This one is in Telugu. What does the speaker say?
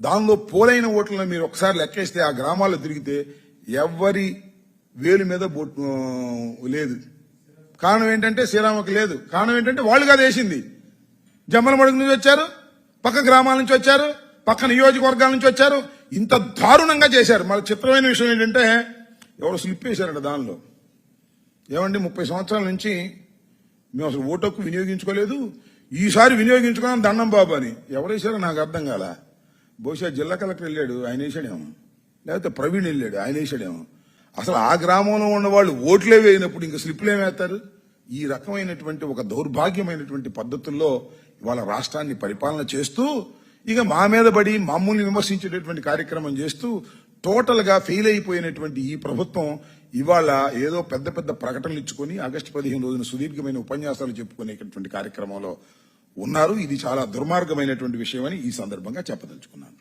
దానిలో పోలైన ఓట్లను మీరు ఒకసారి లెక్కేస్తే ఆ గ్రామాల్లో తిరిగితే ఎవరి వేలు మీద లేదు. కారణం ఏంటంటే శ్రీరామకి లేదు. కారణం ఏంటంటే వాళ్ళు కాదు వేసింది. జమ్మలమడుగు నుంచి వచ్చారు, పక్క గ్రామాల నుంచి వచ్చారు, పక్క నియోజకవర్గాల నుంచి వచ్చారు. ఇంత దారుణంగా చేశారు. మళ్ళీ చిత్రమైన విషయం ఏంటంటే ఎవరు స్లిప్ వేశారంట దానిలో. ఏమండి 30 సంవత్సరాల నుంచి మేము అసలు ఓటు హక్కు వినియోగించుకోలేదు, ఈసారి వినియోగించుకున్నాం దండం బాబు అని ఎవరేసారో నాకు అర్థం కాల. బహుశా జిల్లా కలెక్టర్ వెళ్ళాడు, ఆయన వేసాడేమో, లేకపోతే ప్రవీణ్ వెళ్ళాడు, ఆయన వేసాడేమో. అసలు ఆ గ్రామంలో ఉన్న వాళ్ళు ఓట్లే వేయినప్పుడు ఇంకా స్లిప్లు ఏమేస్తారు? ఈ రకమైనటువంటి ఒక దౌర్భాగ్యమైనటువంటి పద్ధతుల్లో ఇవాళ రాష్ట్రాన్ని పరిపాలన చేస్తూ ఇక మా మీద పడి మమ్మల్ని విమర్శించేటటువంటి కార్యక్రమం చేస్తూ టోటల్ గా ఫెయిల్ అయిపోయినటువంటి ఈ ప్రభుత్వం ఇవాళ ఏదో పెద్ద పెద్ద ప్రకటనలు ఇచ్చుకొని ఆగస్టు 15 రోజున సుదీర్ఘమైన ఉపన్యాసాలు చెప్పుకునేటువంటి కార్యక్రమంలో ఉన్నారు. ఇది చాలా దుర్మార్గమైనటువంటి విషయమని ఈ సందర్భంగా చెప్పదలుచుకున్నాను.